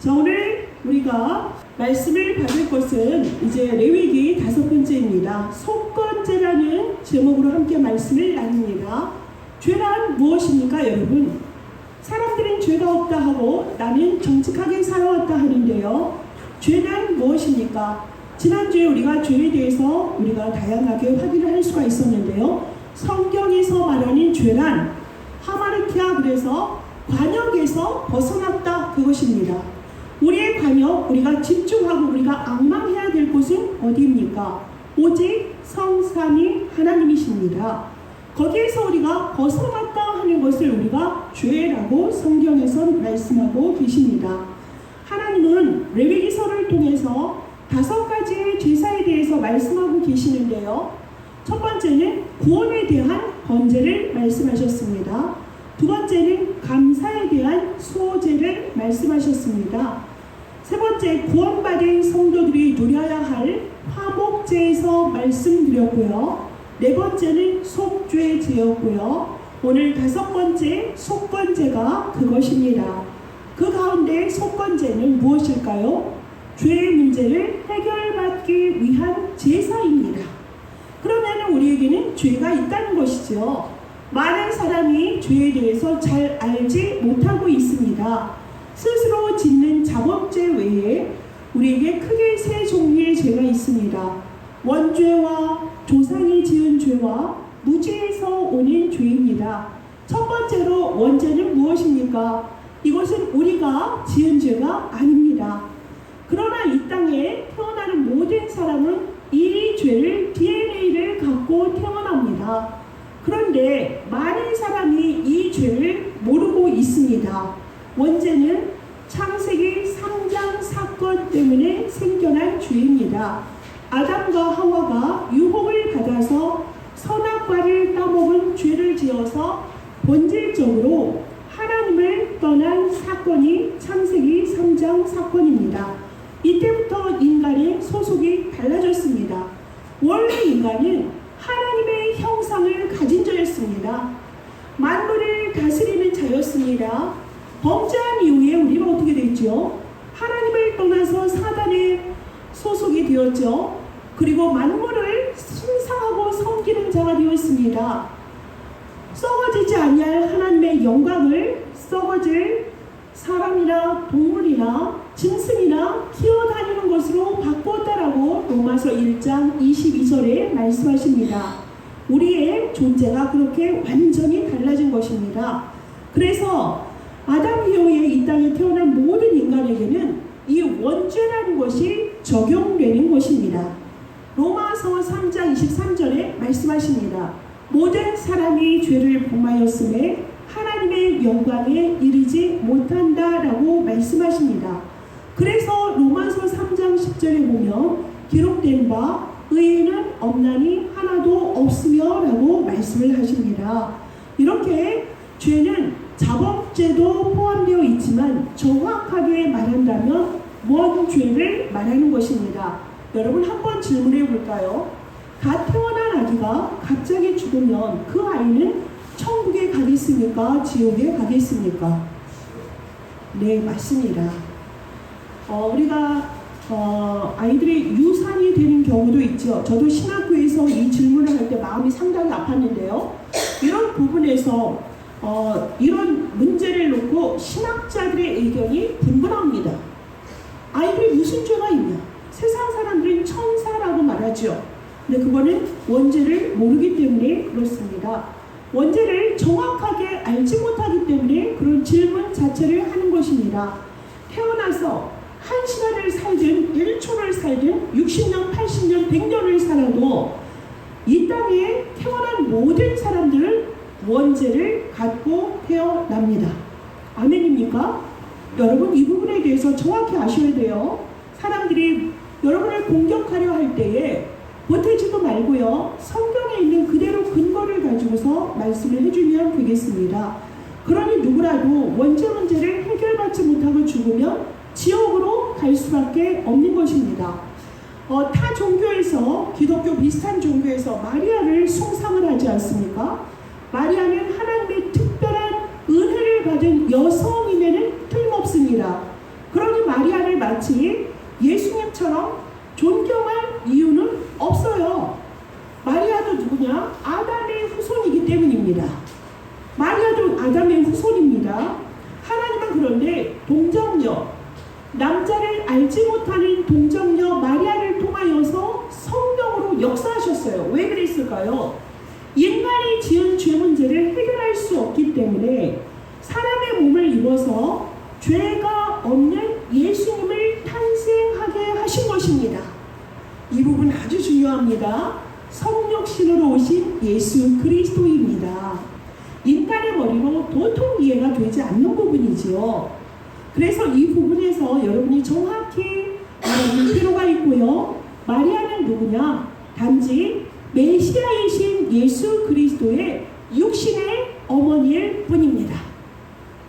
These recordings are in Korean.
자, 오늘 우리가 말씀을 받을 것은 이제 레위기 5번째입니다. 속건제라는 제목으로 함께 말씀을 나눕니다. 죄란 무엇입니까, 여러분? 사람들은 죄가 없다 하고 나는 정직하게 살아왔다 하는데요. 죄는 무엇입니까? 지난주에 우리가 죄에 대해서 우리가 다양하게 확인을 할 수가 있었는데요. 성경에서 말하는 죄란 하마르티아, 그래서 관역에서 벗어났다, 그것입니다. 우리의 관역, 우리가 집중하고 우리가 앙망해야 될 곳은 어디입니까? 오직 성삼위 하나님이십니다. 거기에서 우리가 벗어났다 하는 것을 우리가 죄라고 성경에서 말씀하고 계십니다. 하나님은 레위기서를 통해서 5가지의 제사에 대해서 말씀하고 계시는데요. 첫 번째는 구원에 대한 번제를 말씀하셨습니다. 두 번째는 감사에 대한 수호제를 말씀하셨습니다. 세 번째, 구원받은 성도들이 누려야 할 화목제에서 말씀드렸고요. 네 번째는 속죄제였고요. 오늘 5번째 속건제가 그것입니다. 그 가운데 속건제는 무엇일까요? 죄의 문제를 해결받기 위한 제사입니다. 그러면 우리에게는 죄가 있다는 것이죠. 많은 사람이 죄에 대해서 잘 알지 못하고 있습니다. 스스로 짓는 자범죄 외에 우리에게 크게 3 종류의 죄가 있습니다. 원죄와 조상이 지은 죄와 무지에서 오는 죄입니다. 첫 번째로 원죄는 무엇입니까? 이것은 우리가 지은 죄가 아닙니다. 그러나 이 땅에 태어나는 모든 사람은 이 죄를 DNA를 갖고 태어납니다. 그런데 많은 사람이 이 죄를 모르고 있습니다. 원죄는 창세기 3장 사건 때문에 생겨난 죄입니다. 아담과 하와가 유혹을 받아서 선악과를 따먹은 죄를 지어서 본질적으로 하나님을 떠난 사건이 창세기 3장 사건입니다. 이때부터 인간의 소속이 달라졌습니다. 원래 인간은 하나님의 형상을 가진 자였습니다. 만물을 다스리는 자였습니다. 범죄한 이후에 우리는 어떻게 됐죠? 하나님을 떠나서 사단의 소속이 되었죠. 그리고 만물을 순상하고 섬기는 자가 되었습니다. 썩어지지 아니할 하나님의 영광을 썩어질 사람이나 동물이나 짐승이나 기어다니는 것으로 바꾸었다라고 로마서 1장 22절에 말씀하십니다. 우리의 존재가 그렇게 완전히 달라진 것입니다. 그래서 아담 이후에 이 땅에 태어난 모든 인간에게는 이 원죄라는 것이 적용되는 것입니다. 로마서 3장 23절에 말씀하십니다. 모든 사람이 죄를 범하였음에 하나님의 영광에 이르지 못한다라고 말씀하십니다. 그래서 로마서 3장 10절에 보면 기록된 바 의인은 없나니 하나도 없으며 라고 말씀을 하십니다. 이렇게 죄는 자범죄도 포함되어 있지만 정확하게 말한다면 원죄를 말하는 것입니다. 여러분, 한번 질문해 볼까요? 갓 태어난 아기가 갑자기 죽으면 그 아이는 천국에 가겠습니까? 지옥에 가겠습니까? 네, 맞습니다. 우리가 아이들이 유산이 되는 경우도 있죠. 저도 신학교에서 이 질문을 할 때 마음이 상당히 아팠는데요. 이런 부분에서 이런 문제를 놓고 신학자들의 의견이 분분합니다. 아이들이 무슨 죄가 있냐? 세상 사람들은 천사라고 말하죠. 근데 그거는 원죄를 모르기 때문에 그렇습니다. 원죄를 정확하게 알지 못하기 때문에 그런 질문 자체를 하는 것입니다. 태어나서 1시간을 살든 1초를 살든 60년, 80년, 100년을 살아도 이 땅에 태어난 모든 사람들은 원죄를 갖고 태어납니다. 아멘입니까? 여러분, 이 부분에 대해서 정확히 아셔야 돼요. 사람들이 여러분을 공격하려 할 때에 보태지도 말고요. 성경에 있는 그대로 근거를 가지고서 말씀을 해주면 되겠습니다. 그러니 누구라도 원죄 문제를 해결받지 못하고 죽으면 지옥으로 갈 수밖에 없는 것입니다. 타 종교에서, 기독교 비슷한 종교에서 마리아를 숭상을 하지 않습니까? 마리아는 하나님의 특별한 은혜를 받은 여성임에는 틀림없습니다. 그러니 마치 예수님처럼 존경할 이유는 없어요. 마리아도 누구냐? 아담의 후손이기 때문입니다. 마리아도 아담의 후손입니다. 하나님은 그런데 동정녀, 남자를 알지 못하는 동정녀 마리아를 통하여서 성령으로 역사하셨어요. 왜 그랬을까요? 인간이 지은 죄 문제를 해결할 수 없기 때문에 사람의 몸을 입어서 죄가 없는 예수님을 탄생하게 하신 것입니다. 이 부분 아주 중요합니다. 성육신으로 오신 예수 그리스도입니다. 인간의 머리로 도통 이해가 되지 않는 부분이지요. 그래서 이 부분에서 여러분이 정확히 알아볼 필요가 있고요. 마리아는 누구냐? 단지 메시아이신 예수 그리스도의 육신의 어머니일 뿐입니다.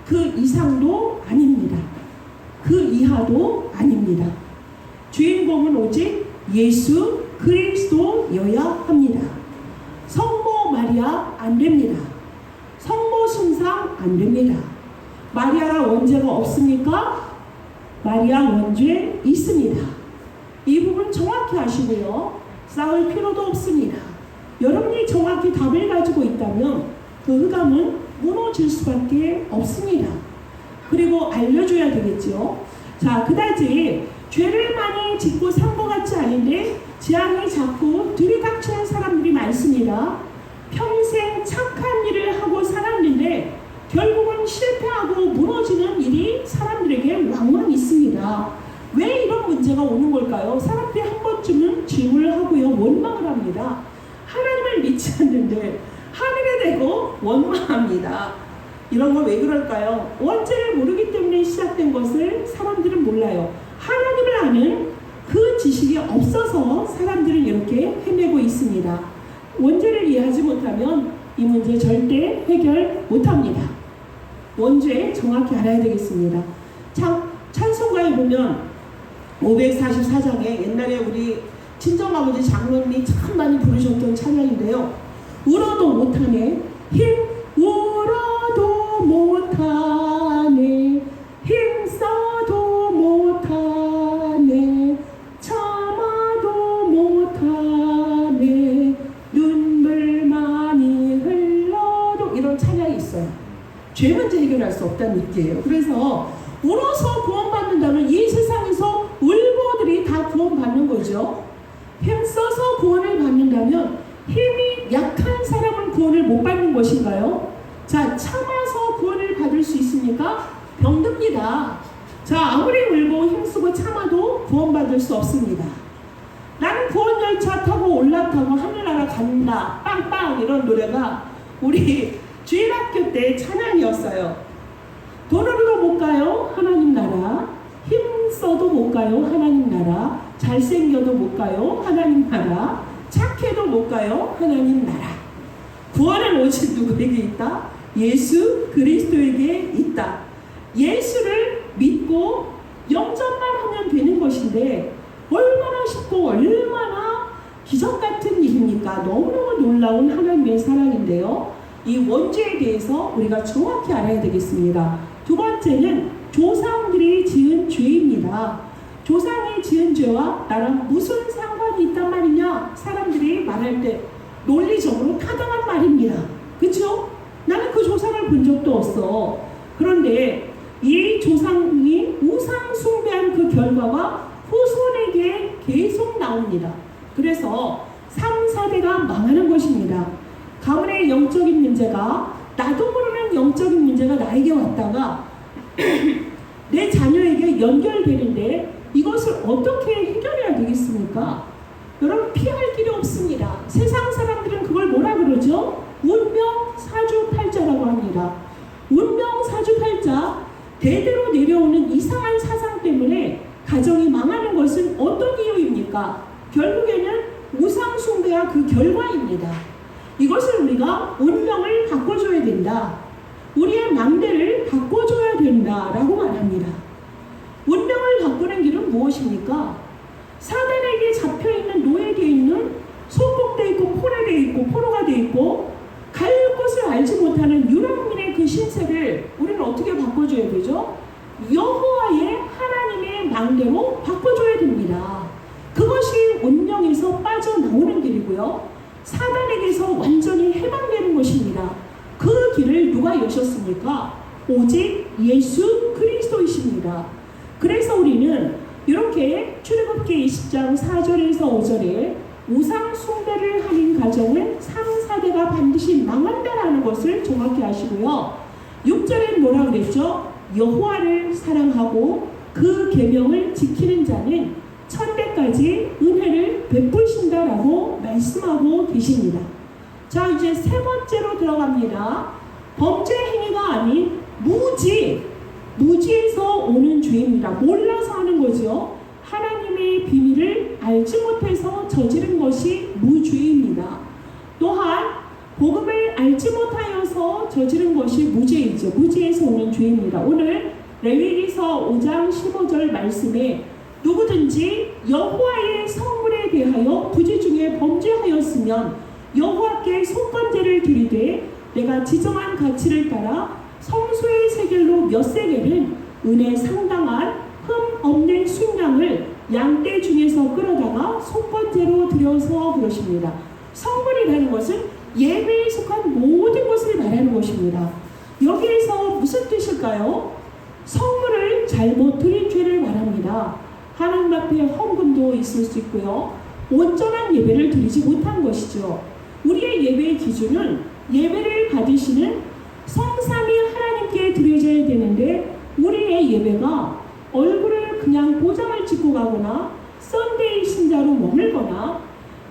그 이상도 아닙니다. 그 이하도 아닙니다. 주인공은 오직 예수 그리스도여야 합니다. 성모 마리아 안 됩니다. 성모 순상 안 됩니다. 마리아가 원죄가 없습니까? 마리아 원죄 있습니다. 이 부분 정확히 아시고요. 싸울 필요도 없습니다. 여러분이 정확히 답을 가지고 있다면 그 흑암은 무너질 수밖에 없습니다. 그리고 알려줘야 되겠죠. 자, 그다지 죄를 많이 짓고 산 것 같지 않은데 재앙이 자꾸 들이닥치는 사람들이 많습니다. 평생 착한 일을 하고 살았는데 결국은 실패하고 무너지는 일이 사람들에게 왕왕 있습니다. 왜 이런 문제가 오는 걸까요? 사람들이 한 번쯤은 질문을 하고요. 원망을 합니다. 하나님을 믿지 않는데 하늘에 대고 원망합니다. 이런 거 왜 그럴까요? 원죄를 모르기 때문에 시작된 것을 사람들은 몰라요. 하나님을 아는 그 지식이 없어서 사람들은 이렇게 헤매고 있습니다. 원죄를 이해하지 못하면 이 문제 절대 해결 못합니다. 원죄 정확히 알아야 되겠습니다. 찬송가에 보면 544장에 옛날에 우리 친정아버지 장로님이 참 많이 부르셨던 찬양인데요. 울어도 못하네, 울어도 못하네, 힘써도 못하네, 참아도 못하네, 눈물 많이 흘러도, 이런 찬양이 있어요. 죄 문제 해결할 수 없다는 얘기예요. 그래서 울어서 구원받는다면 이 세상에서 울보들이 다 구원받는 거죠. 힘써서 구원을 받는다면 힘이 약한 사람은 구원을 못 받는 것인가요? 자, 참아서 구원을 받을 수 있습니까? 병듭니다. 자, 아무리 울고 힘쓰고 참아도 구원받을 수 없습니다. 나는 구원 열차 타고 올라타고 하늘나라 간다 빵빵, 이런 노래가 우리 주일학교 때 찬양이었어요. 돈으로도 못 가요, 하나님 나라. 힘써도 못 가요, 하나님 나라. 잘생겨도 못 가요, 하나님 나라. 착해도 못 가요, 하나님 나라. 구원은 오직 누구에게 있다? 예수 그리스도에게 있다. 예수를 믿고 영접만 하면 되는 것인데 얼마나 쉽고 얼마나 기적 같은 일입니까? 너무너무 놀라운 하나님의 사랑인데요. 이 원죄에 대해서 우리가 정확히 알아야 되겠습니다. 두 번째는 조상들이 지은 죄입니다. 조상이 지은 죄와 나랑 무슨 상관이 있단 말이냐? 사람들이 말할 때 논리적으로 타당한 말입니다. 그렇죠? 나는 그 조상을 본 적도 없어. 그런데 이 조상이 우상 숭배한 그 결과가 후손에게 계속 나옵니다. 그래서 3, 4대가 망하는 것입니다. 가문의 영적인 문제가, 나도 모르는 영적인 문제가 나에게 왔다가 내 자녀에게 연결되는데 이것을 어떻게 해결해야 되겠습니까? 여러분, 피할 길이 없습니다. 세상 사람들은 그걸 뭐라 그러죠? 운명사주팔자라고 합니다. 운명사주팔자, 대대로 내려오는 이상한 사상 때문에 가정이 망하는 것은 어떤 이유입니까? 결국에는 우상 숭배와 그 결과입니다. 이것을 우리가 운명을 바꿔줘야 된다. 우리의 맘대를 바꿔줘야 된다라고 말합니다. 운명을 바꾸는 길은 무엇입니까? 사단에게 잡혀있는, 노예되어 있는, 소복되어 있고 포로되어 있고 포로가 되어 있고 갈 곳을 알지 못하는 유랑민의 그 신세를 우리는 어떻게 바꿔줘야 되죠? 여호와의 하나님의 양대로 바꿔줘야 됩니다. 그것이 운명에서 빠져나오는 길이고요. 사단에게서 완전히 해방되는 것입니다. 그 길을 누가 여셨습니까? 오직 예수 그리스도이십니다. 그래서 우리는 이렇게 출애굽기 20장 4절에서 5절에 우상 숭배를 하는 가정은 상사대가 반드시 망한다라는 것을 정확히 아시고요. 6절에 뭐라 그랬죠? 여호와를 사랑하고 그 계명을 지키는 자는 천대까지 은혜를 베푸신다라고 말씀하고 계십니다. 자, 이제 세 번째로 들어갑니다. 범죄 행위가 아닌 무지에서 오는 죄입니다. 몰라서 하는 거죠. 하나님의 비밀을 알지 못해서 저지른 것이 무죄입니다. 또한 복음을 알지 못하여서 저지른 것이 무죄이죠. 무죄에서 오는 죄입니다. 오늘 레위기서 5장 15절 말씀에 누구든지 여호와의 성물에 대하여 부지 중에 범죄하였으면 여호와께 속건제를 드리되 내가 지정한 가치를 따라 성소의 세겔로 몇 세겔은 은혜 상당한 흠 없는 순양을 양떼 중에서 끌어다가 속건제로 드려서 그러십니다. 성물이라는 것은 예배에 속한 모든 것을 말하는 것입니다. 여기에서 무슨 뜻일까요? 성물을 잘못 드린 죄를 말합니다. 하나님 앞에 헌금도 있을 수 있고요. 온전한 예배를 드리지 못한 것이죠. 우리의 예배의 기준은 예배를 받으시는 성삼위 하나님께 드려져야 되는데 우리의 예배가 얼굴을 그냥 도장을 찍고 가거나 썬데이 신자로 머물거나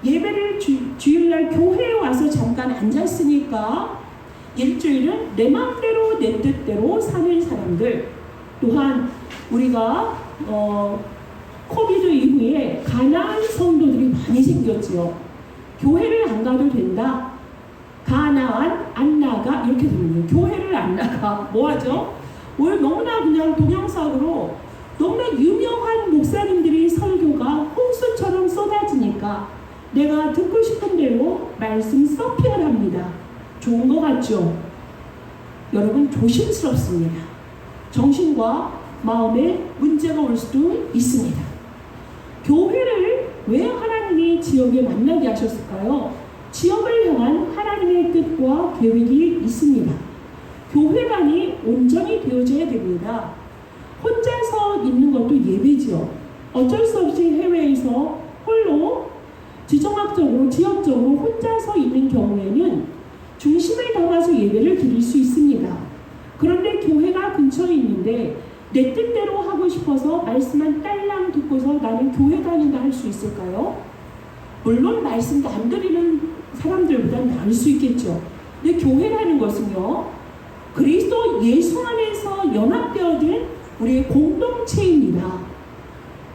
예배를 주일날 교회에 와서 잠깐 앉았으니까 일주일은 내 마음대로 내 뜻대로 사는 사람들, 또한 우리가 코비드 이후에 가난한 성도들이 많이 생겼지요. 교회를 안 가도 된다. 가나안 안 나가 이렇게 들려요. 교회를 안 나가 뭐하죠? 오늘 너무나 그냥 동영상으로 너무나 유명한 목사님들이 설교가 홍수처럼 쏟아지니까 내가 듣고 싶은 대로 말씀 서핑을 합니다. 좋은 것 같죠? 여러분 조심스럽습니다. 정신과 마음에 문제가 올 수도 있습니다. 교회를 왜 하나님이 지역에 만나게 하셨을까요? 지역을 향한 하나님의 뜻과 계획이 있습니다. 교회관이 온전히 되어져야 됩니다. 혼자서 있는 것도 예배지요. 어쩔 수 없이 해외에서 홀로 지정학적으로 지역적으로 혼자서 있는 경우에는 중심을 담아서 예배를 드릴 수 있습니다. 그런데 교회가 근처에 있는데 내 뜻대로 하고 싶어서 말씀만 딸랑 듣고서 나는 교회 다닌다 할 수 있을까요? 물론 말씀도 안 드리는 사람들보다 나을 수 있겠죠. 근데 교회라는 것은요, 그리스도 예수 안에서 연합되어진 우리의 공동체입니다.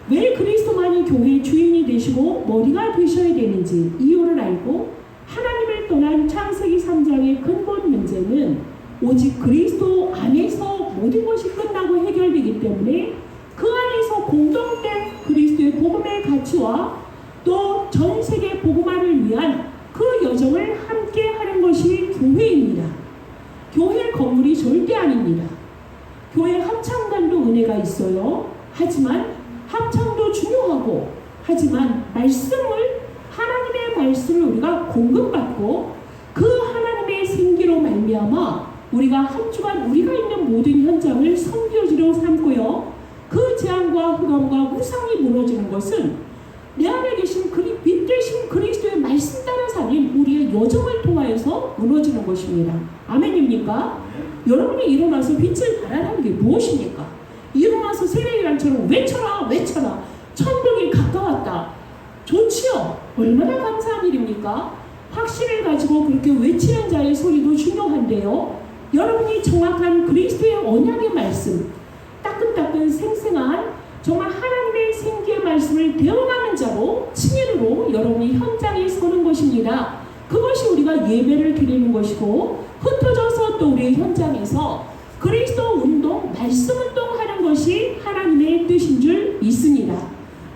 왜 그리스도만이 교회의 주인이 되시고 머리가 되셔야 되는지 이유를 알고 하나님을 떠난 창세기 3장의 근본 문제는 오직 그리스도 안에서 모든 것이 끝나고 해결되기 때문에 그 안에서 공동된 그리스도의 복음의 가치와 또 전 세계 복음화를 위한 그 여정을 함께 하는 것이 교회입니다. 교회 건물이 절대 아닙니다. 교회 합창단도 은혜가 있어요. 하지만 합창도 중요하고, 하지만 하나님의 말씀을 우리가 공급받고 그 하나님의 생기로 말미암아 우리가 한 주간 우리가 있는 모든 현장을 선교지로 삼고요. 그 재앙과 흑암과 우상이 무너지는 것은 내 안에 계신 빛되신 그리스도의 말씀 따라 사는 우리의 여정을 통하여서 무너지는 것입니다. 아멘입니까? 여러분이 일어나서 빛을 발하는 게 무엇입니까? 일어나서 세례요한처럼 외쳐라 천국이 가까웠다. 좋지요. 얼마나 감사한 일입니까? 확신을 가지고 그렇게 외치는 자의 소리도 중요한데요. 여러분이 정확한 그리스도의 언약의 말씀, 따끈따끈 생생한 정말 하나님의 생기의 말씀을 대언하는 자로 친인으로 여러분이 현장에 서는 것입니다. 그것이 우리가 예배를 드리는 것이고, 흩어져서 또 우리의 현장에서 그리스도 운동, 말씀 운동하는 것이 하나님의 뜻인 줄 믿습니다.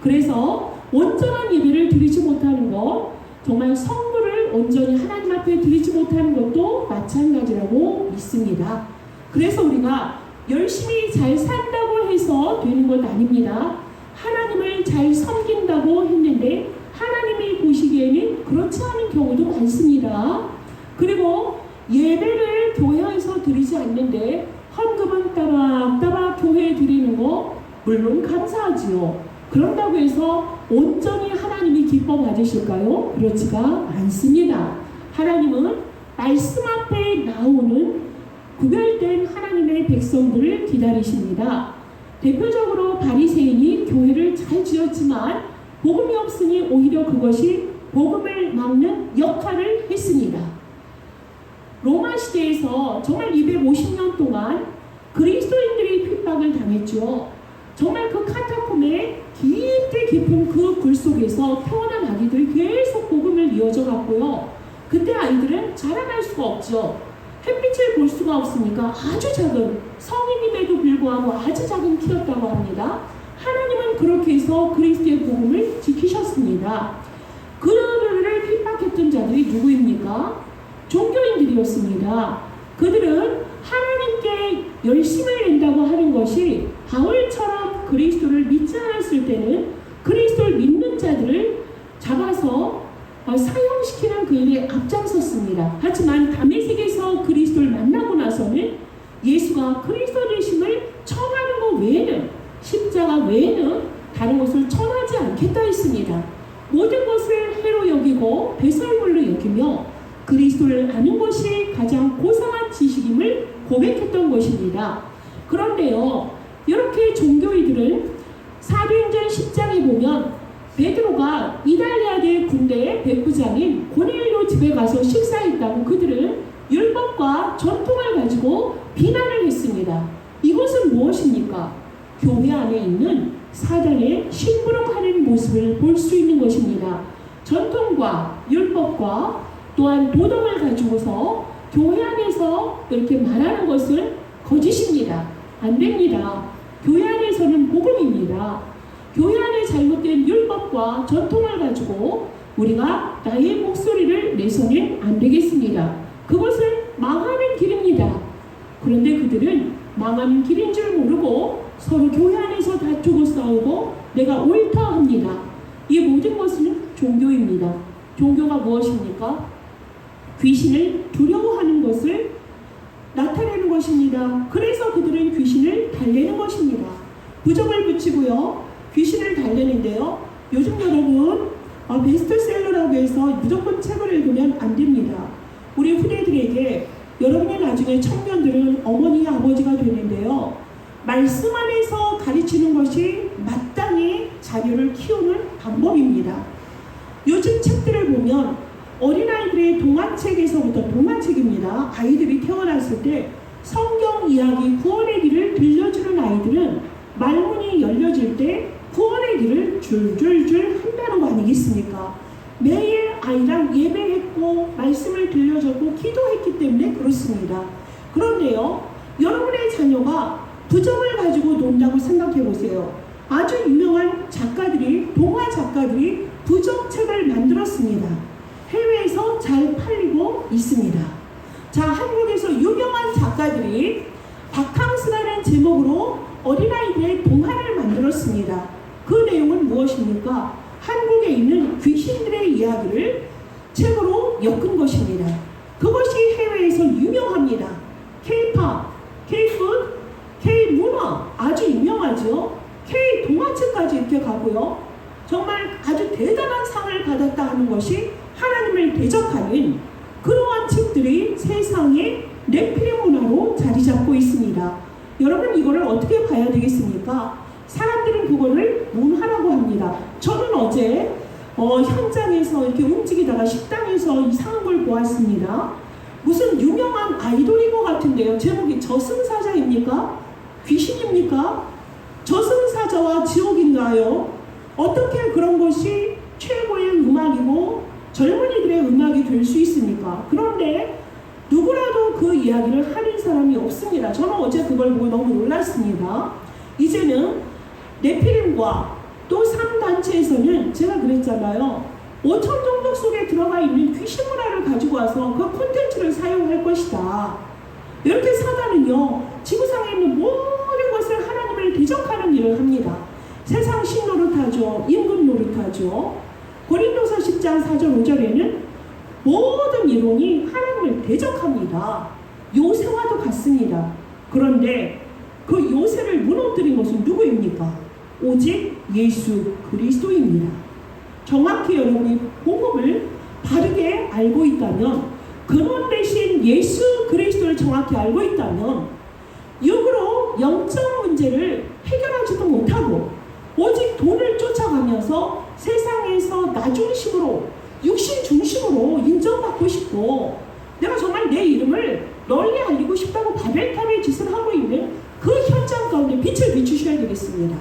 그래서 온전한 예배를 드리지 못하는 것, 정말 성물을 온전히 하나님 앞에 드리지 못하는 것도 마찬가지라고 믿습니다. 그래서 우리가 열심히 잘 산다고 해서 되는 것 아닙니다. 하나님을 잘 섬긴다고 했는데 하나님이 보시기에는 그렇지 않은 경우도 많습니다. 그리고 예배를 교회에서 드리지 않는데 헌금은 따박따박 교회에 드리는 거 물론 감사하지요. 그런다고 해서 온전히 하나님이 기뻐 받으실까요? 그렇지가 않습니다. 하나님은 말씀 앞에 나오는 구별된 하나님의 백성들을 기다리십니다. 대표적으로 바리새인이 교회를 잘 지었지만 복음이 없으니 오히려 그것이 복음을 막는 역할을 했습니다. 로마 시대에서 정말 250년 동안 그리스도인들이 핍박을 당했죠. 정말 그 카타콤에 깊은 그 굴 속에서 태어난 아기들이 계속 복음을 이어져 갔고요. 그때 아이들은 자라날 수가 없죠. 햇빛을 볼 수가 없으니까 아주 작은, 성인임에도 불구하고 아주 작은 키였다고 합니다. 하나님은 그렇게 해서 그리스도의 복음을 지키셨습니다. 그들을 핍박했던 자들이 누구입니까? 종교인들이었습니다. 그들은 하나님께 열심을 낸다고 하는 것이 바울처럼 그리스도를 믿지 않았을 때는 그리스도를 믿는 자들을 잡아서 사형시키는 그 일에 앞장섰습니다. 하지만 다메섹에서 그리스도를 만나고 나서는 예수가 그리스도 되심을 청하는 것 외에는, 십자가 외에는 다른 것을 청하지 않겠다 했습니다. 모든 것을 해로 여기고 배설물로 여기며 그리스도를 아는 것이 가장 고상한 지식임을 고백했던 것입니다. 그런데요, 이렇게 종교인들은 사도행전 10장에 보면 베드로가 이달리아대 군대의 백부장인 고넬료 집에 가서 식사했다고 그들은 율법과 전통을 가지고 비난을 했습니다. 이것은 무엇입니까? 교회 안에 있는 사단의 심부름하는 모습을 볼 수 있는 것입니다. 전통과 율법과 또한 도덕을 가지고서 교회 안에서 이렇게 말하는 것은 거짓입니다. 안 됩니다. 교회 안에서는 복음입니다. 교회 안에 잘못된 율법과 전통을 가지고 우리가 나의 목소리를 내서는 안 되겠습니다. 그것은 망하는 길입니다. 그런데 그들은 망하는 길인 줄 모르고 서로 교회 안에서 다투고 싸우고 내가 옳다 합니다. 이 모든 것은 종교입니다. 종교가 무엇입니까? 귀신을 두려워하는 것을 나타내는 것입니다. 그래서 그들은 귀신을 달래는 것입니다. 부적을 붙이고요, 귀신을 달래는데요. 요즘 여러분 베스트셀러라고 해서 무조건 책을 읽으면 안 됩니다. 우리 후대들에게 여러분의 나중에 청년들은 어머니 아버지가 되는데요. 말씀 안에서 가르치는 것이 마땅히 자녀를 키우는 방법입니다. 요즘 책들을 보면 어린아이들의 동화책에서부터, 동화책입니다. 아이들이 태어났을 때 성경 이야기 구원의 길을 들려주는 아이들은 말문이 열려질 때 구원의 길을 줄줄줄 한다는 거 아니겠습니까? 매일 아이랑 예배했고 말씀을 들려줬고 기도했기 때문에 그렇습니다. 그런데요, 여러분의 자녀가 부정을 가지고 논다고 생각해 보세요. 아주 유명한 작가들이, 동화 작가들이 부정책을 만들었습니다. 해외에서 잘 팔리고 있습니다. 자, 한국에서 유명한 작가들이 바캉스라는 제목으로 어린아이들의 동화를 만들었습니다. 그 내용은 무엇입니까? 한국에 있는 귀신들의 이야기를 책으로 엮은 것입니다. 그것이 해외에서 유명합니다. K-pop, K-food, K-문화 아주 유명하죠. K-동화책까지 이렇게 가고요. 정말 아주 대단한 상을 받았다 하는 것이 하나님을 대적하는 그러한 책들이 세상의 네피림 문화로 자리 잡고 있습니다. 여러분, 이거를 어떻게 봐야 되겠습니까? 사람들은 그거를 문화라고 합니다. 저는 어제 현장에서 이렇게 움직이다가 식당에서 이상한 걸 보았습니다. 무슨 유명한 아이돌인 것 같은데요. 제목이 저승사자입니까? 귀신입니까? 저승사자와 지옥인가요? 어떻게 그런 것이 최고의 음악이고 젊은이들의 음악이 될 수 있습니까? 그런데 누구라도 그 이야기를 하는 사람이 없습니다. 저는 어제 그걸 보고 너무 놀랐습니다. 이제는 네피림과 또 3단체에서는 제가 그랬잖아요. 5천 종족 속에 들어가 있는 귀신 문화를 가지고 와서 그 콘텐츠를 사용할 것이다. 이렇게 사단은요, 지구상에 있는 모든 것을 하나님을 하나님을 대적하는 일을 합니다. 세상 신노릇하죠. 임금 노릇하죠. 고린도서 10장 4절 5절에는 모든 이론이 하나님을 대적합니다. 요새와도 같습니다. 그런데 그 요새를 무너뜨린 것은 누구입니까? 오직 예수 그리스도입니다. 정확히 여러분이 복음을 바르게 알고 있다면, 근원 대신 예수 그리스도를 정확히 알고 있다면, 육으로 영적 문제를 해결하지도 못하고 오직 돈을 쫓아가면서 세상에서 나 중심으로, 육신 중심으로 인정받고 싶고 내가 정말 내 이름을 널리 알리고 싶다고 바벨탑의 짓을 하고 있는 그 현장 가운데 빛을 비추셔야 되겠습니다.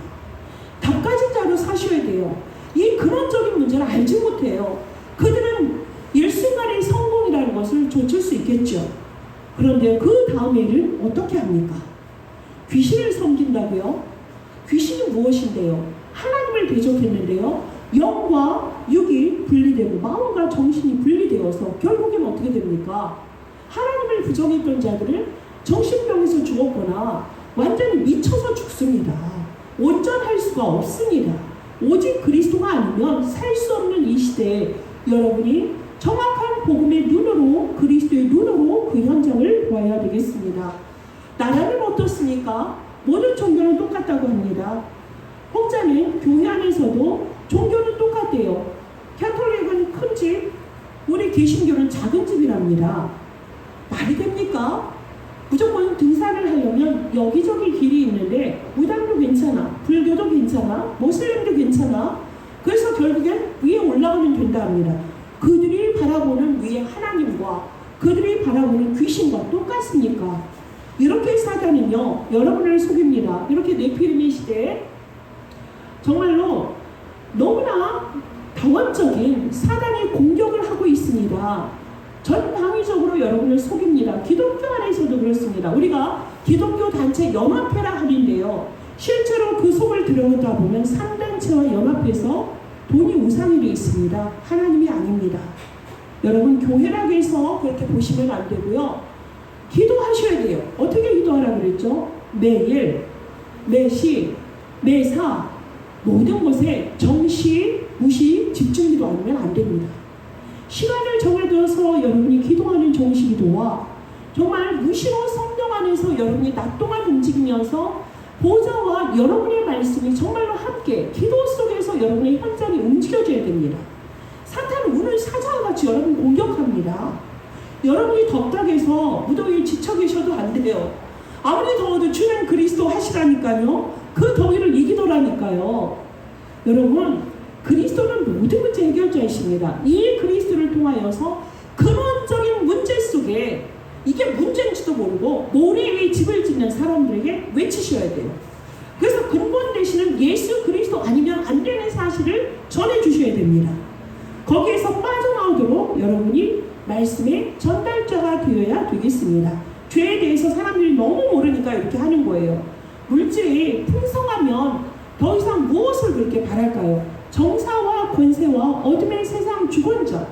닭가진 자로 사셔야 돼요. 이 근원적인 문제를 알지 못해요. 그들은 일순간의 성공이라는 것을 좇을 수 있겠죠. 그런데 그 다음 일을 어떻게 합니까? 귀신을 섬긴다고요? 귀신이 무엇인데요? 하나님을 대적했는데요. 영과 육이 분리되고 마음과 정신이 분리되어서 결국엔 어떻게 됩니까? 하나님을 부정했던 자들은 정신병에서 죽었거나 완전히 미쳐서 죽습니다. 온전할 수가 없습니다. 오직 그리스도가 아니면 살 수 없는 이 시대에 여러분이 정확한 복음의 눈으로, 그리스도의 눈으로 그 현장을 보아야 되겠습니다. 나라는 어떻습니까? 모든 종교는 똑같다고 합니다. 혹자는 교회 안에서도 종교는 똑같대요. 캐톨릭은 큰 집, 우리 개신교는 작은 집이랍니다. 말이 됩니까? 무조건 등산을 하려면 여기저기 길이 있는데 무당도 괜찮아, 불교도 괜찮아, 모슬림도 괜찮아. 그래서 결국엔 위에 올라가면 된다 합니다. 그들이 바라보는 위에 하나님과 그들이 바라보는 귀신과 똑같습니까? 이렇게 사단은요, 여러분을 속입니다. 이렇게 네피림의 시대에 정말로 너무나 다원적인 사단의 공격을 하고 있습니다. 전방위적으로 여러분을 속입니다. 기독교 안에서도 그렇습니다. 우리가 기독교 단체 연합회라 하는데요, 실제로 그 속을 들여다보면 3단체와 연합해서 돈이 우상이 되어 있습니다. 하나님이 아닙니다. 여러분, 교회라고 해서 그렇게 보시면 안 되고요. 기도하셔야 돼요. 어떻게 기도하라고 그랬죠? 매일, 매시, 매사 모든 것에 정시, 무시, 집중 기도 아니면 안 됩니다. 시간을 정해둬서 여러분이 기도하는 정시 기도와 정말 무시로 성령 안에서 여러분이 낮 동안 움직이면서 보좌와 여러분의 말씀이 정말로 함께 기도 속에서 여러분의 현장이 움직여져야 됩니다. 사탄은 오늘 사자와 같이 여러분 공격합니다. 여러분이 덥다고 해서 무더위에 지쳐 계셔도 안 돼요. 아무리 더워도 주는 그리스도 하시라니까요. 그 더위를 이기더라니까요. 여러분, 그리스도는 모든 문제 해결자이십니다. 이 그리스도를 통하여서 근원적인 문제 속에 이게 문제인지도 모르고 모래 위에 집을 짓는 사람들에게 외치셔야 돼요. 그래서 근본 되시는 예수 그리스도 아니면 안 되는 사실을 전해주셔야 됩니다. 거기에서 빠져나오도록 여러분이 말씀의 전달자가 되어야 되겠습니다. 죄에 대해서 사람들이 너무 모르니까 이렇게 하는 거예요. 물질이 풍성하면 더 이상 무엇을 그렇게 바랄까요? 정사와 권세와 어둠의 세상 주권자,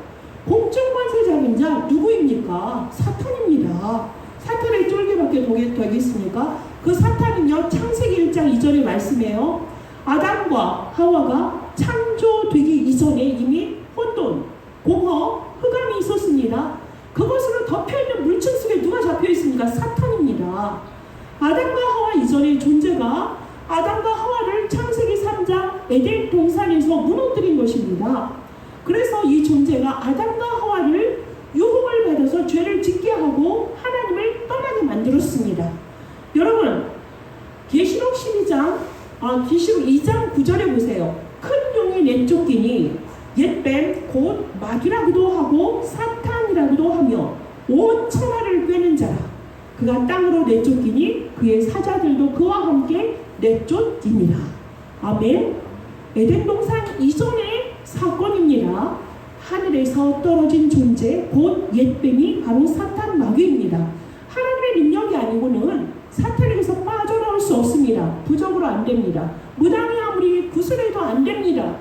공중 권세 잡은 자 누구입니까? 사탄입니다. 사탄의 쫄개밖에 되겠습니까? 그 사탄은요, 창세기 1장 2절에 말씀해요. 아담과 하와가 창조되기 이전에 이미 혼돈, 공허, 흑암이 있었습니다. 그것으로 덮여있는 물층 속에 누가 잡혀있습니까? 사탄입니다. 아담과 하와 이전의 존재가 아담과 하와를 창세기 3장 에덴 동산에서 무너뜨린 것입니다. 그래서 이 존재가 아담과 하와를 유혹을 받아서 죄를 짓게 하고 하나님을 떠나게 만들었습니다. 여러분, 계시록 2장 9절에 보세요. 큰 용이 내쫓기니 옛뱀 곧 마귀라고도 하고 사탄이라고도 하며 온 천하를 꿰는 자라. 그가 땅으로 내쫓기니 그의 사자들도 그와 함께 내쫓기니라. 아멘. 에덴 동산 이전의 사건입니다. 하늘에서 떨어진 존재 곧 옛뱀이 바로 사탄 마귀입니다. 하나님의 능력이 아니고는 사탄에게서 빠져나올 수 없습니다. 부적으로 안 됩니다. 무당이 아무리 구슬해도 안 됩니다.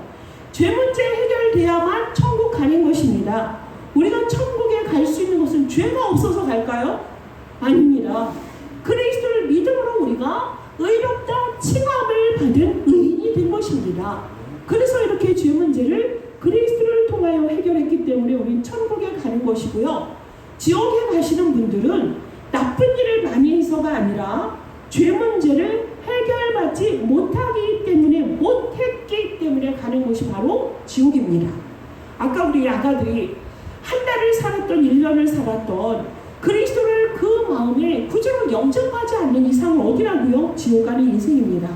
죄 문제 해결돼야만 천국 가는 것입니다. 우리가 천국에 갈 수 있는 것은 죄가 없어서 갈까요? 아닙니다. 그리스도를 믿음으로 우리가 의롭다 칭함 것입니다. 그래서 이렇게 죄 문제를 그리스도를 통하여 해결했기 때문에 우리는 천국에 가는 것이고요. 지옥에 가시는 분들은 나쁜 일을 많이 해서가 아니라 죄 문제를 해결받지 못했기 때문에 가는 곳이 바로 지옥입니다. 아까 우리 아가들이 한 달을 살았던 1년을 살았던 그리스도를 그 마음에 구주로 영접하지 않는 이상은 어디라고요? 지옥 가는 인생입니다.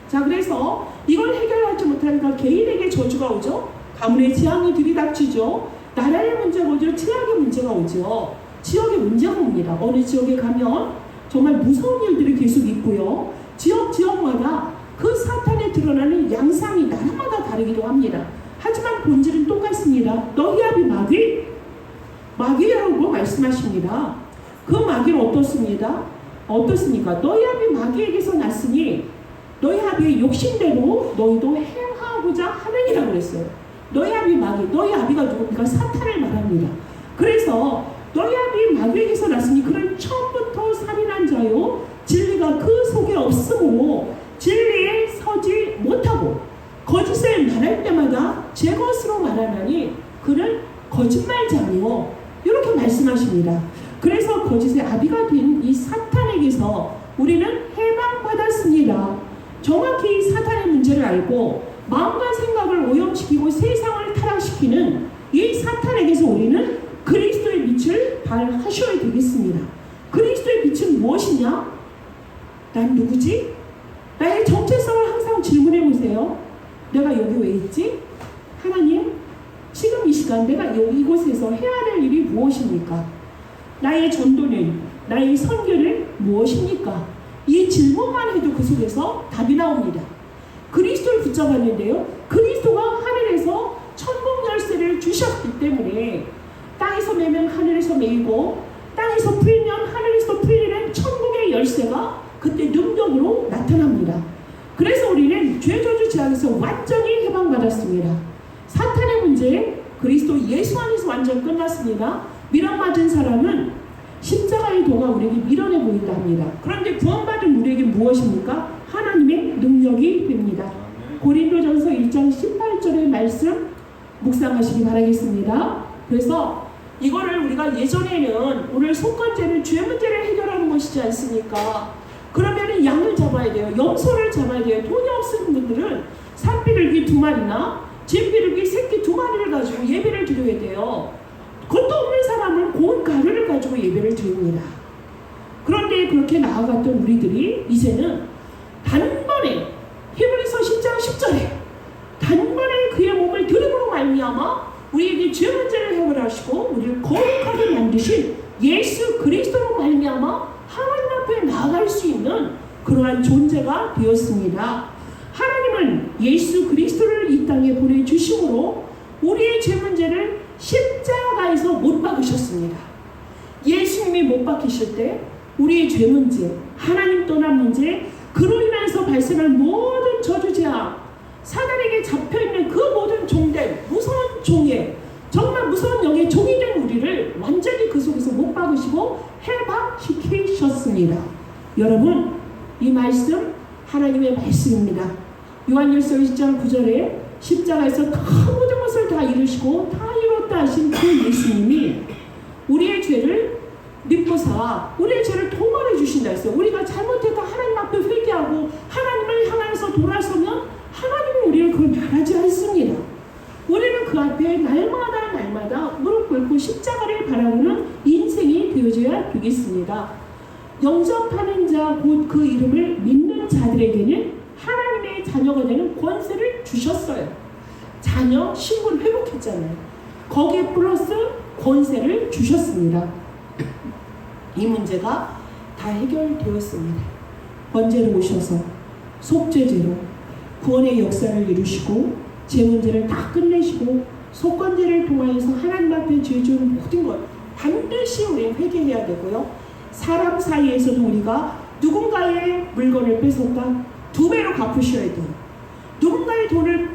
자, 그래서 이걸 해결하지 못하니까 개인에게 저주가 오죠. 가문의 재앙이 들이닥치죠. 나라의 문제가 오죠. 지역의 문제가 오죠. 지역의 문제가 옵니다. 어느 지역에 가면 정말 무서운 일들이 계속 있고요. 지역마다 그 사탄에 드러나는 양상이 나라마다 다르기도 합니다. 하지만 본질은 똑같습니다. 너희 아비 마귀라고 말씀하십니다. 그 마귀는 어떻습니까? 너희 아비 마귀에게서 났으니 너희 아비의 욕심대로 너희도 행하고자 하느니라 그랬어요. 너희 아비 마귀, 너희 아비가 누굽니까? 사탄을 말합니다. 그래서 너희 아비 마귀에게서 났으니 그는 처음부터 살인한 자요 진리가 그 속에 없으므로 진리에 서지 못하고 거짓을 말할 때마다 제 것으로 말하나니 그는 거짓말자니요, 이렇게 말씀하십니다. 그래서 거짓의 아비가 된 이 사탄에게서 우리는 해방받았습니다. 정확히 사탄의 문제를 알고 마음과 생각을 오염시키고 세상을 타락시키는 이 사탄에게서 우리는 그리스도의 빛을 발하셔야 되겠습니다. 그리스도의 빛은 무엇이냐? 난 누구지? 나의 정체성을 항상 질문해 보세요. 내가 여기 왜 있지? 하나님, 지금 이 시간 내가 이곳에서 해야 될 일이 무엇입니까? 나의 전도는, 나의 선교는 무엇입니까? 이 질문만 해도 그 속에서 답이 나옵니다. 그리스도를 붙잡았는데요, 그리스도가 하늘에서 천국 열쇠를 주셨기 때문에 땅에서 매면 하늘에서 매이고 땅에서 풀면 하늘에서 풀리는 천국의 열쇠가 그때 능력으로 나타납니다. 그래서 우리는 죄저주 재앙에서 완전히 해방받았습니다. 사탄의 문제, 그리스도 예수 안에서 완전 끝났습니다. 밀어맞은 사람은 십자가의 도가 우리에게 밀어내 보인다 합니다. 그런데 구원받은 우리에게 무엇입니까? 하나님의 능력이 됩니다. 고린도전서 1장 18절의 말씀 묵상하시기 바라겠습니다. 그래서 이거를 우리가 예전에는 오늘 속건제는 죄 문제를 해결하는 것이지 않습니까? 그러면은 양을 잡아야 돼요. 염소를 잡아야 돼요. 돈이 없으신 분들은 산비둘기 2마리나 진비둘기 새끼 2마리를 가지고 예배를 드려야 돼요. 그것도 없는 사람은 고운 가루를 가지고 예배를 드립니다. 그런데 그렇게 나아갔던 우리들이 이제는 단번에 히브리서 10장 10절에 단번에 그의 몸을 드림으로 말미암아 우리에게 죄 문제를 해결하시고 우리를 거룩하게 만드신 예수 그리스도로 말미암아 하나님 앞에 나아갈 수 있는 그러한 존재가 되었습니다. 하나님은 예수 그리스도를 이 땅에 보내주심으로 우리의 죄 문제를 십자가에서 못 박으셨습니다. 예수님이 못 박히실 때 우리의 죄 문제, 하나님 떠난 문제, 그로 인해서 발생한 모든 저주재앙, 사단에게 잡혀있는 그 모든 종된 무서운 종의, 정말 무서운 영의 종이 된 우리를 완전히 그 속에서 못 박으시고 해방시키셨습니다. 여러분, 이 말씀 하나님의 말씀입니다. 요한일서 1장 9절에 십자가에서 모든 것을 다 이루시고 다 이뤘다 하신 그 예수님이 우리의 죄를 믿고사 우리의 죄를 통원해 주신다 했어요. 우리가 잘못했다 하나님 앞에 회개하고 하나님을 향해서 돌아서면 하나님은 우리를 그걸 말하지 않습니다. 우리는 그 앞에 날마다 무릎 꿇고 십자가를 바라보는 인생이 되어져야 되겠습니다. 영접하는 자, 곧 그 이름을 믿는 자들에게는 하나님의 자녀가 되는 권세를 주셨어요. 자녀 신분을 회복했잖아요. 거기에 플러스 권세를 주셨습니다. 이 문제가 다 해결되었습니다. 번제로 오셔서 속죄제로 구원의 역사를 이루시고 제 문제를 다 끝내시고 속건제를 통하여서 하나님 앞에 죄지은 모든 것 반드시 우리는 회개해야 되고요. 사람 사이에서도 우리가 누군가의 물건을 뺏었다 2배로 갚으셔야 돼요. 누군가의 돈을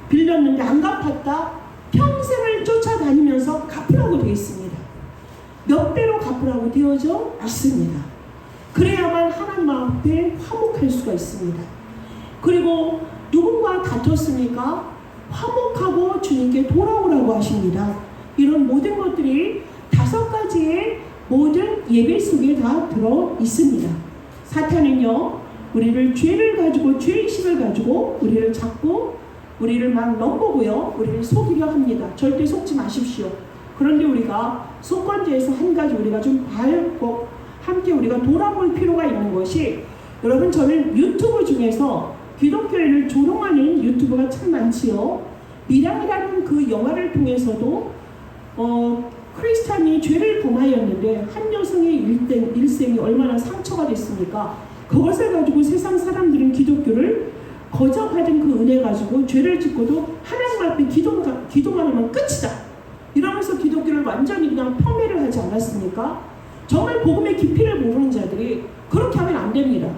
빌렸는데 안 갚았다 평생을 쫓아다니면서 갚으라고 되어 있습니다. 몇 배로 갚으라고 되어져 있습니다. 그래야만 하나님 앞에 화목할 수가 있습니다. 그리고 누군가 다퉜습니까? 화목하고 주님께 돌아오라고 하십니다. 이런 모든 것들이 5가지의 모든 예배 속에 다 들어 있습니다. 사탄은요, 우리를 죄를 가지고, 죄의식을 가지고 우리를 잡고 우리를 막 넘보고요, 우리를 속이려 합니다. 절대 속지 마십시오. 그런데 우리가 속건제에서 한 가지 우리가 좀 밟고 함께 우리가 돌아볼 필요가 있는 것이, 여러분, 저는 유튜브 중에서 기독교인을 조롱하는 유튜브가 참 많지요. 미량이라는 그 영화를 통해서도 크리스찬이 죄를 범하였는데 한 여성의 일생이 얼마나 상처가 됐습니까? 그것을 가지고 세상 사람들은 기독교를 거저받은 그 은혜 가지고 죄를 짓고도 하나님 앞에 기도만 하면 끝이다, 이러면서 기독교를 완전히 그냥 폄훼를 하지 않았습니까? 정말 복음의 깊이를 모르는 자들이 그렇게 하면 안 됩니다.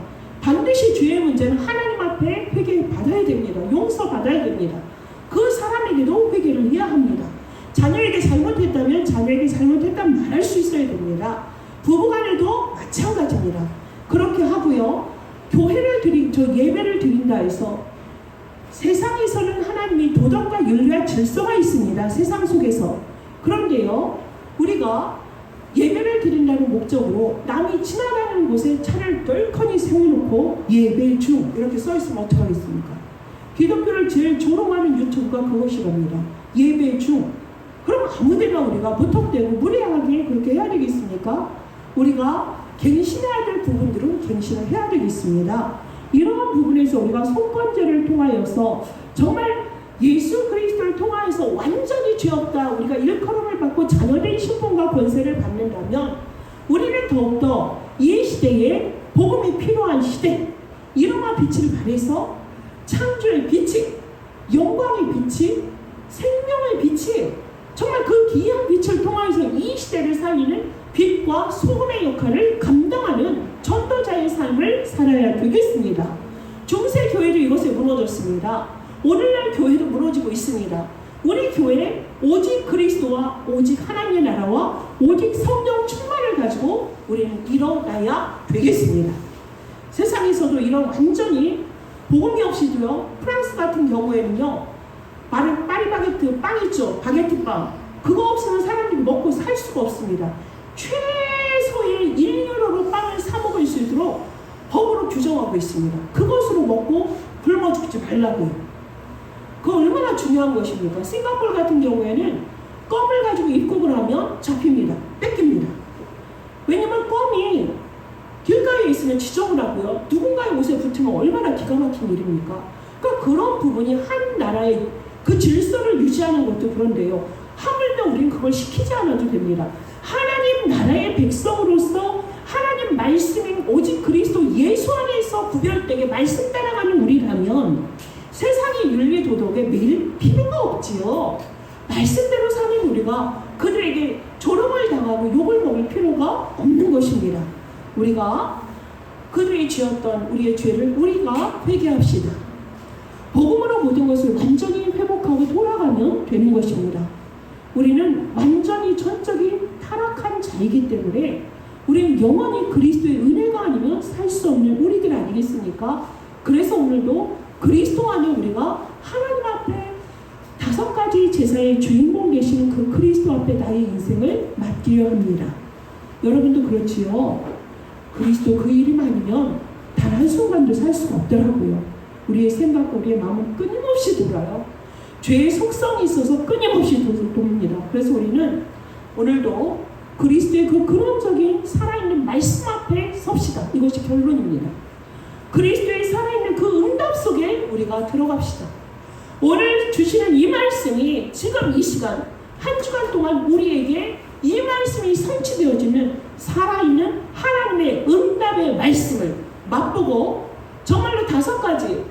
반드시 죄의 문제는 하나님 앞에 회개받아야 됩니다. 용서받아야 됩니다. 그 사람에게도 회개를 해야 합니다. 자녀에게 잘못했다면 자녀에게 잘못했다면 말할 수 있어야 됩니다. 부부간에도 마찬가지입니다. 그렇게 하고요, 예배를 드린다 해서, 세상에서는 하나님이 도덕과 윤리와 질서가 있습니다. 세상 속에서. 그런데요, 우리가 예배를 드린다는 목적으로 남이 지나가는 곳에 차를 널커니 세워놓고 예배 중 이렇게 써있으면 어떡하겠습니까? 기독교를 제일 조롱하는 유튜브가 그것이랍니다. 예배 중. 그럼 아무데나 우리가 무턱대고 무례하게 그렇게 해야 되겠습니까? 우리가 갱신해야 될 부분들은 갱신을 해야 되겠습니다. 이러한 부분에서 우리가 속건제를 통하여서 정말 예수 그리스도를 통하여서 완전히 죄 없다, 우리가 일컬음을 받고 자녀된 신분과 권세를 받는다면, 우리는 더욱더 이 시대에 복음이 필요한 시대, 이름과 빛을 발해서 창조의 빛이, 영광의 빛이, 생명의 빛이, 정말 그 귀한 빛을 통하여서 이 시대를 살리는 빛과 소금의 역할을 감당하는 전도자의 삶을 살아야 되겠습니다. 중세 교회도 이것에 무너졌습니다. 오늘날 교회도 무너지고 있습니다. 우리 교회 오직 그리스도와 오직 하나님의 나라와 오직 성령 충만을 가지고 우리는 일어나야 되겠습니다. 세상에서도 이런 완전히 복음이 없이도요, 프랑스 같은 경우에는요, 파리바게트 빵 있죠, 바게트 빵, 그거 없으면 사람들이 먹고 살 수가 없습니다. 최소의 1유로로 빵을 사 먹을 수 있도록 법으로 규정하고 있습니다. 그것으로 먹고 굶어 죽지 말라고요. 그거 얼마나 중요한 것입니까? 싱가포르 같은 경우에는 껌을 가지고 입국을 하면 잡힙니다. 뺏깁니다. 왜냐면 껌이 길가에 있으면 지정을 하고요, 누군가의 옷에 붙으면 얼마나 기가 막힌 일입니까? 그러니까 그런 부분이 한 나라의 그 질서를 유지하는 것도 그런데요, 하물며 우린 그걸 시키지 않아도 됩니다. 하나님 나라의 백성으로서 하나님 말씀인 오직 그리스도 예수 안에서 구별되게 말씀 따라가는 우리라면 세상의 윤리 도덕에 매일 필요가 없지요. 말씀대로 사는 우리가 그들에게 조롱을 당하고 욕을 먹을 필요가 없는 것입니다. 우리가 그들이 지었던 우리의 죄를 우리가 회개합시다. 복음으로 모든 것을 완전히 회복하고 돌아가면 되는 것입니다. 우리는 완전히 전적인 타락한 자이기 때문에 우리는 영원히 그리스도의 은혜가 아니면 살 수 없는 우리들 아니겠습니까? 그래서 오늘도 그리스도 안에 우리가 하나님 앞에 5가지 제사의 주인공 되시는 그 그리스도 앞에 나의 인생을 맡기려 합니다. 여러분도 그렇지요? 그리스도 그 이름 아니면 단 한순간도 살 수가 없더라고요. 우리의 생각과 우리의 마음은 끊임없이 돌아요. 죄의 속성이 있어서 끊임없이 돕니다. 그래서 우리는 오늘도 그리스도의 그 근원적인 살아있는 말씀 앞에 섭시다. 이것이 결론입니다. 그리스도의 살아있는 그 응답 속에 우리가 들어갑시다. 오늘 주시는 이 말씀이 지금 이 시간 한 주간 동안 우리에게 이 말씀이 성취되어지는 살아있는 하나님의 응답의 말씀을 맛보고 정말로 5가지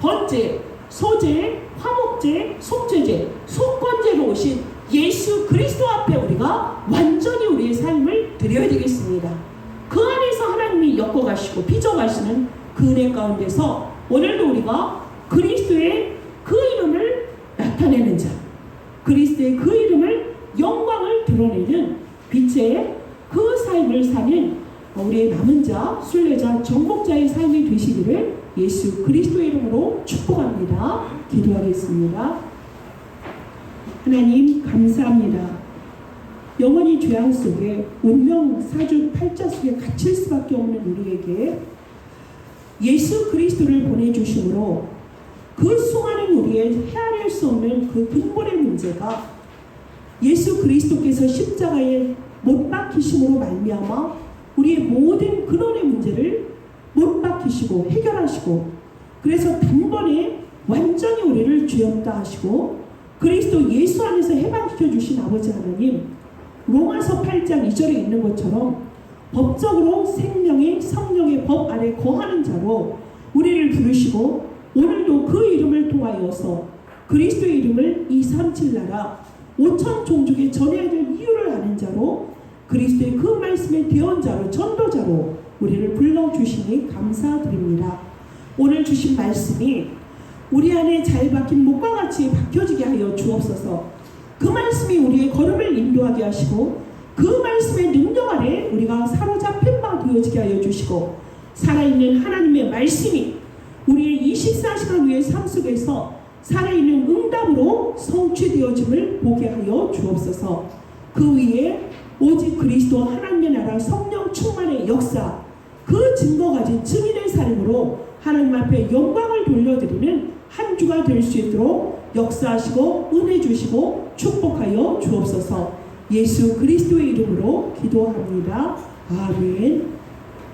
번제, 소제, 화목제, 속죄제, 속건제로 오신 예수 그리스도 앞에 우리가 완전히 우리의 삶을 드려야 되겠습니다. 그 안에서 하나님이 엮어가시고 빚어가시는 그 은혜 가운데서 오늘도 우리가 그리스도의 그 이름을 나타내는 자, 그리스도의 그 이름을 영광을 드러내는 빛의 그 삶을 사는 우리의 남은 자, 순례자, 정복자의 삶이 되시기를 예수 그리스도의 이름으로 축복합니다. 기도하겠습니다. 하나님 감사합니다. 영원히 죄악 속에 운명 사주 팔자 속에 갇힐 수밖에 없는 우리에게 예수 그리스도를 보내주심으로 그 수많은 우리의 헤아릴 수 없는 그 근본의 문제가 예수 그리스도께서 십자가에 못 박히심으로 말미암아 우리의 모든 근원의 문제를 못 박히시고 해결하시고 그래서 단번에 완전히 우리를 죄 없다 하시고 그리스도 예수 안에서 해방시켜 주신 아버지 하나님, 로마서 8장 2절에 있는 것처럼 법적으로 생명의 성령의 법 안에 거하는 자로 우리를 부르시고 오늘도 그 이름을 통하여서 그리스도의 이름을 237 나라 5천 종족에 전해야 될 이유를 아는 자로 그리스도의 그 말씀의 대언자로 전도자로 우리를 불러주시니 감사드립니다. 오늘 주신 말씀이 우리 안에 잘 박힌 목과 같이 박혀지게 하여 주옵소서. 그 말씀이 우리의 걸음을 인도하게 하시고 그 말씀의 능력 아래 우리가 사로잡힌 바 되어지게 하여 주시고 살아있는 하나님의 말씀이 우리의 24시간 후의 삶 속에서 살아있는 응답으로 성취되어짐을 보게 하여 주옵소서. 그 위에 오직 그리스도 하나님의 나라 성령 충만의 역사 그 증거 가진 증인의 삶으로 하나님 앞에 영광을 돌려드리는 한 주가 될 수 있도록 역사하시고 은혜 주시고 축복하여 주옵소서. 예수 그리스도의 이름으로 기도합니다. 아멘.